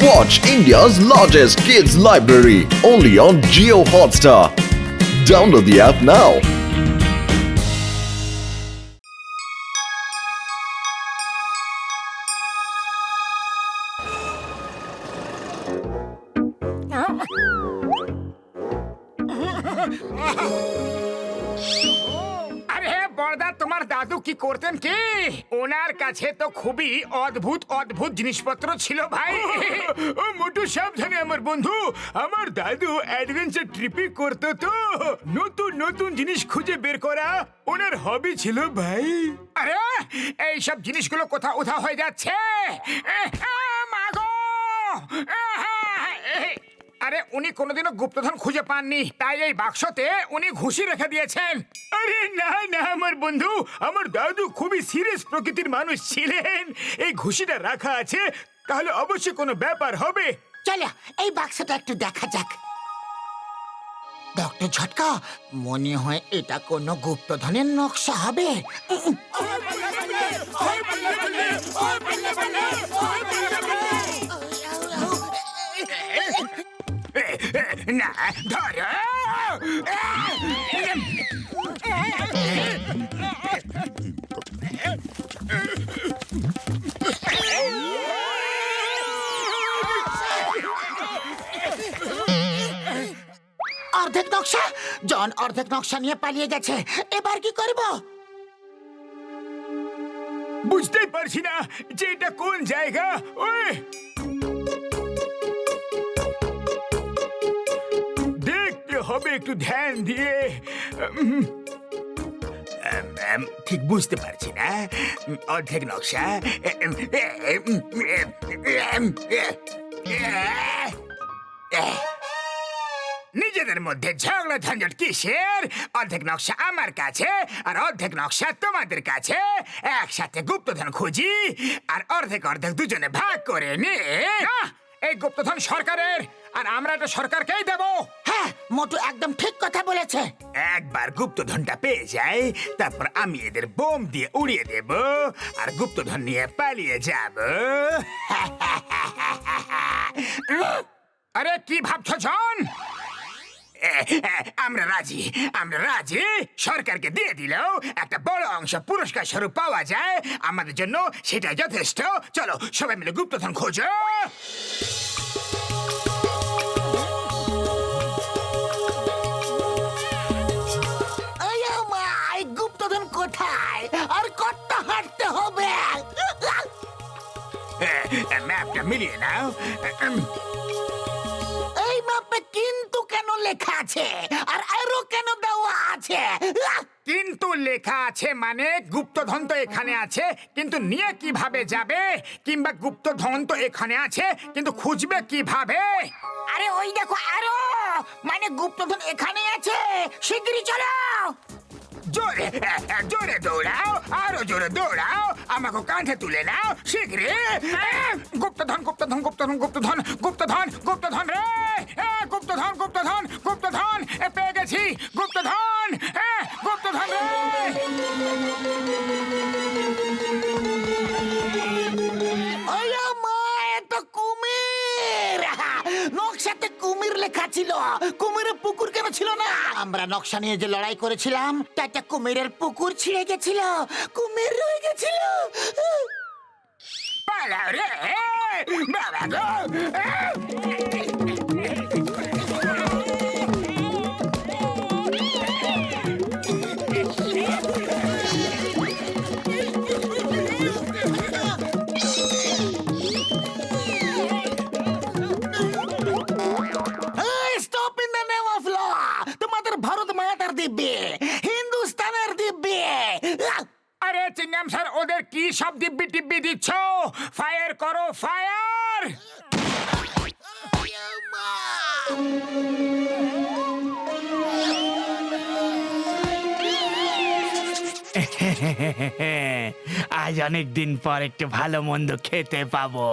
Watch India's largest kids library only on Jio Hotstar. Download the app now. আরে বড়দা, তোমার দাদু কি করতেন কি? ওনার কাছে তো খুবই অদ্ভুত অদ্ভুত জিনিসপত্র ছিল ভাই। ও মোটু সাবধানে আমার বন্ধু, আমার দাদু অ্যাডভেঞ্চার ট্রিপে করতো তো নতুন নতুন জিনিস খুঁজে বের করা ওনার হবি ছিল ভাই। আরে এই সব জিনিসগুলো কোথাও উধাও হয়ে যাচ্ছে। মাগো! আরে উনি কোনোদিনও গুপ্তধন খুঁজে পাননি, তাই এই বাক্সতে উনি ঘুষি রেখে দিয়েছেন। আরে না না আমার বন্ধু, আমার দাদু খুবই সিরিয়াস প্রকৃতির মানুষ ছিলেন। এই ঘুষিটা রাখা আছে, তাহলে অবশ্যই কোনো ব্যাপার হবে। চলো এই বাক্সটা একটু দেখা যাক। ডক্টর ঝটকা, মনে হয় এটা কোনো গুপ্তধনের নকশা হবে। না ধরো! অর্ধেক নকশা, জন অর্ধেক নকশা নিয়ে পালিয়ে গেছে। এবার কি করব? বুঝতেই পারছি না যে এটা কোন জায়গা। ওই দেখতে হবে একটু ধ্যান দিয়ে। ঠিক বুঝতে পারছি না। অর্ধেক নকশা। নিজেদের মধ্যে ঝগড়া ঝঞ্ঝট কিসের? অর্ধেক নকশা আমার কাছে আর অর্ধেক নকশা তোমাদের কাছে। একসাথে গুপ্তধন খুঁজি আর অর্ধেক অর্ধেক দুজনে ভাগ করে নে। এই গুপ্তধন সরকারের, আর আমরা এটা সরকারকেই দেব। হ্যাঁ, মোটু একদম ঠিক কথা বলেছে। একবার গুপ্তধনটা পেয়ে যাই, তারপর আমি এদের বোম দিয়ে উড়িয়ে দেব আর গুপ্তধন নিয়ে পালিয়ে যাব। আরে কি ভাবছো জন? আমরা রাজি, আমরা রাজি। সরকারকে দিয়ে দিলেও একটা বড় অংশ পুরস্কার স্বরূপ পাওয়া যায়। আমাদের জন্য সেটাই যথেষ্ট। চলো সবাই মিলে গুপ্তধন খোঁজো। গুপ্তধন কোথায়? আর কত হাঁটতে হবে? ম্যাপটা মিলিয়ে নাও। এই ম্যাপে কিন্তু কেন লেখা আছে আর আরো কেন দেওয়া আছে? কিন্তু লেখা আছে মানে গুপ্তধন তো এখানে আছে, কিন্তু নিয়ে কিভাবে যাবে? কিংবা গুপ্তধন তো এখানে আছে, কিন্তু খুঁজবে কিভাবে? আরে ওই দেখো, আরো মানে গুপ্তধন এখানে আছে। শিগগিরই চলো। জোরে জোরে দৌড়াও, আরো জোরে দৌড়াও, আমাকে কাঁধে তুলে নাও শীঘ্রই। গুপ্তধন গুপ্তধন গুপ্তধন গুপ্তধন গুপ্তধন গুপ্তধন রে! গুপ্তধন গুপ্তধন গুপ্তধন পেয়ে গেছি। গুপ্তধন গুপ্তধন রে! কুমির! নকশাতে কুমির লেখা ছিল। কুমিরের পুকুর কেন ছিল না? আমরা নকশা নিয়ে যে লড়াই করেছিলাম তাতে কুমিরের পুকুর ছিঁড়ে গেছিল, কুমির রয়ে গেছিল। পালাও রে বাবা গো! তোমাদের ভারত মায়াটার দিব্যে, হিন্দুস্তানের দিব্যে। আরে চিংগাম স্যার, ওদের কি সব দিব্যি টিব্বি দিচ্ছ? ফায়ার করো, ফায়ার! আজ অনেক দিন পর একটু ভালো মন্দ খেতে পাবো।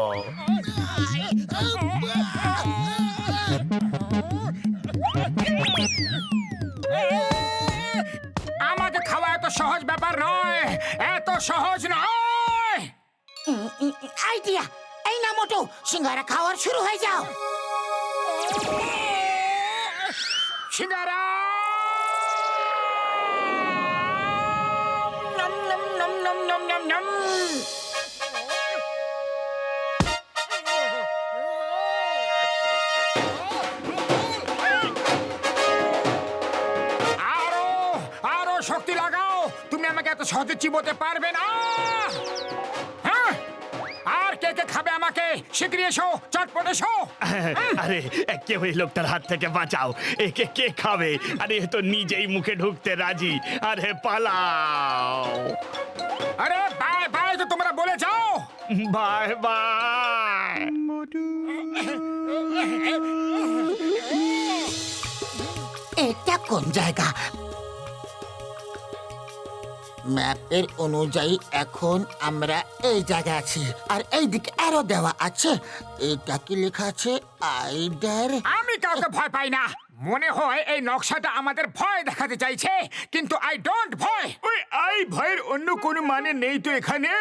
আমাকে খাওয়া এত সহজ ব্যাপার নয়, এত সহজ নয়। আইডিয়া, এই না মোটু, সিঙ্গারা খাওয়ার শুরু হয়ে যাও। সিঙ্গারা নম নম নম নম নম নম নম। আরো আরো শক্তি লাগাও, তুমি আমাকে এত সহজে চিবোতে পারবে না। হ্যাঁ, আর কে কে খাবে আমাকে? শিগগিরি এসো, চটপট এসো। আরে কেউ এই লোকটার হাত থেকে বাঁচাও, একে কে খাবে? আরে এ তো নিজেই মুখে ঢুকতে রাজি। আরে পালাও। আরে বাই বাই তো তোমরা বলে যাও। Bye bye. এটা কোন জায়গা? ম্যাপের অনুযায়ী এখন আমরা এই জায়গায় আছি, আর এই দিকে অ্যারো দেওয়া আছে। এটা কি লেখা আছে? আইডার। আমি কাউকে ভয় পাই না। মনে হয় এই নকশাটা আমাদের ভয় দেখাতে চাইছে, কিন্তু আই ডোন্ট ভয়। ওই আই ভয়ের অন্য কোনো মানে নেই তো এখানে।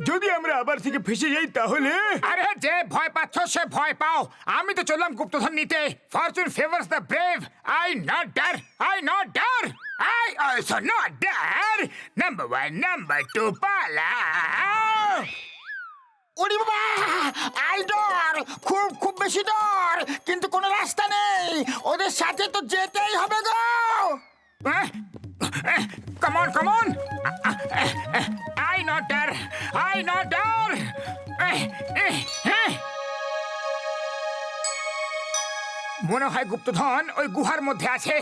যদি আমরা আবার থেকে ফেসে যাই তাহলে? আরে যে ভয় পাচ্ছ সে ভয় পাও, আমি তো চললাম গুপ্তধন নিতে। Fortune favours the brave. I not der, I not der, I also not der. Number 1 number 2 পালাও। ওরে বাবা, আই ডর, খুব খুব বেশি ডর, কিন্তু কোনো রাস্তা নেই। ওদের সাথে তো যেতেই হবে গো। Come on, come on! I not there! I not there! মনে হয় গুপ্তধন ওই গুহার মধ্যে আছে।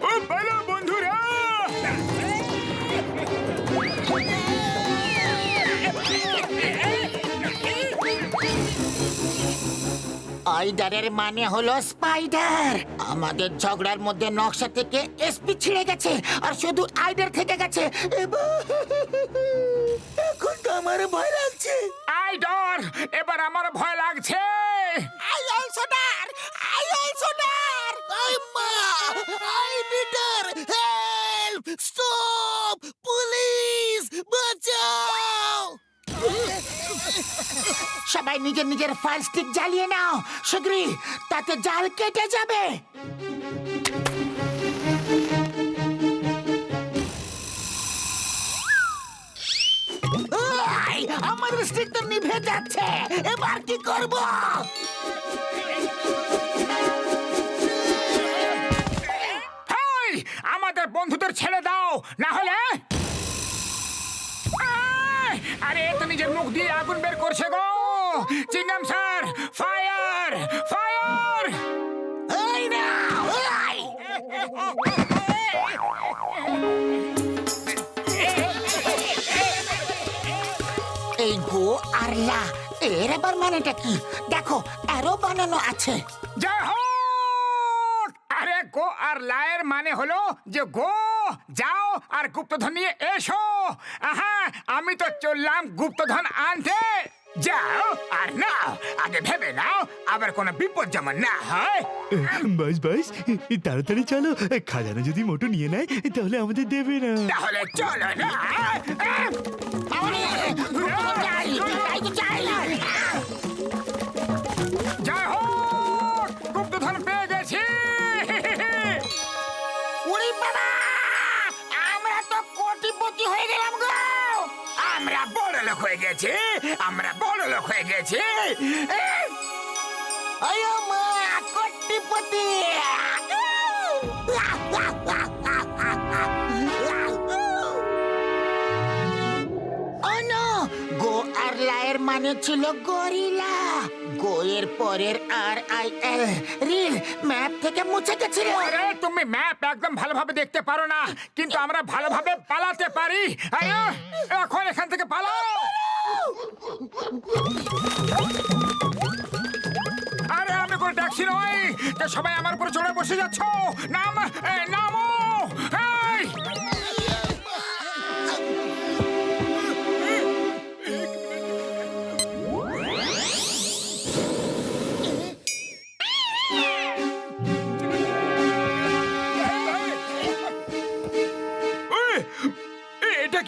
ও বলো বন্ধুরা! আইডারের মানে হলো স্পাইডার। আমাদের ঝগড়ার মধ্যে নকশা থেকে এসপি ছিঁড়ে গেছে, আর শুধু আইডার থেকে গেছে। এখন তো আমার ভয় লাগছে। আই ডর, এবার আমার ভয় লাগছে। আই অলসো ডার, আই অলসো ডার। আই মা, I need a, help, stop, police, বাঁচাও। সবাই নিজের নিজের ফায়ার স্টিক জ্বালিয়ে নাও শিগগিরই, তাতে জাল কেটে যাবে। আমার স্টিক তো নিভে যাচ্ছে, এবার কি করব? হেই, আমাদের বন্ধুদের ছেড়ে দাও, না হলে আরে এ তো নিজের মুখ দিয়ে আগুন বের করছে গো। চিংগাম স্যার, ফায়ার ফায়ার! এই নাও, এই! এই গো আর লা, এর আবার মানেটা কি? দেখো, অ্যারো বানানো আছে। জয় হোক! আরে গো আর লায়ের মানে হলো যে গো যাও আর গুপ্তধন নিয়ে এসো। আহা, আমি তো চললাম গুপ্তধন আনতে। যাও আর নাও, আগে ভেবে নাও আবার কোনো বিপদ যেমন না হয়। বাস বাস, তাড়াতাড়ি চলো। খাজানা যদি মোটু নিয়ে নেয় তাহলে আমাদের দেবে না। তাহলে চলো না। জয় হোক! গুপ্তধন পেয়ে গেছি। ওরে বাবা, আমরা তো কোটিপতি হয়ে গেলাম গো। আমরা বড় লোক হয়ে গেছি, আমরা বড় লোক হয়ে গেছি। আয়ো মা, কোটিপতি। গো আর লায়ের মানে ছিল গরিলা। গো এর পরের আর আই এল, রিল ম্যাপ থেকে মুছে গেছিল। আরে তুমি ম্যাপ একদম ভালোভাবে দেখতে পারো না, কিন্তু আমরা ভালোভাবে পালাতে পারি। আরে, এখন এখান থেকে পালাও। আরে আমি কোনো ট্যাক্সি নই, তা সবাই আমার উপরে চড়ে বসে যাচ্ছ। নামো। এই!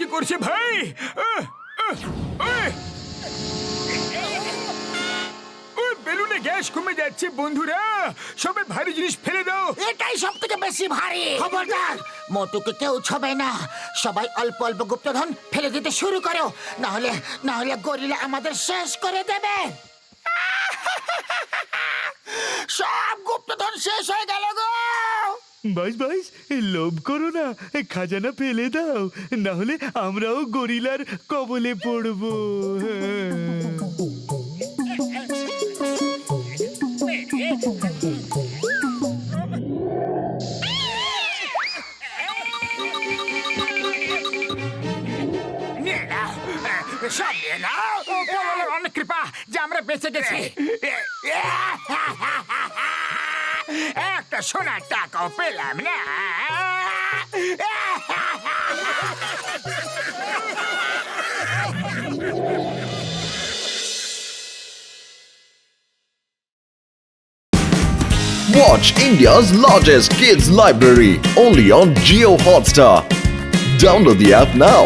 কি করছে ভাই? ওই বেলুনে গ্যাস কমে যাচ্ছে বন্ধুরা, সবাই ভারী জিনিস ফেলে দাও। এটাই সব থেকে বেশি ভারী। খবরদার, মোটুকে কেউ ছবে না। সবাই অল্প অল্প গুপ্তধন ফেলে দিতে শুরু করো, না হলে গরিলা আমাদের শেষ করে দেবে। সব গুপ্তধন শেষ হয়ে গেল গো। বাইস লোভ করো না, খাজানা ফেলে দাও, না হলে আমরাও গরিলার কবলে পড়বো। নিয়ে নাও, সব নিয়ে নাও। উপরওয়ালার অনেক কৃপা যে আমরা বেঁচে গেছি। একটা সোনার টাকাও পেলাম না। Watch India's largest kids library only on Geo Hotstar. Download the app now.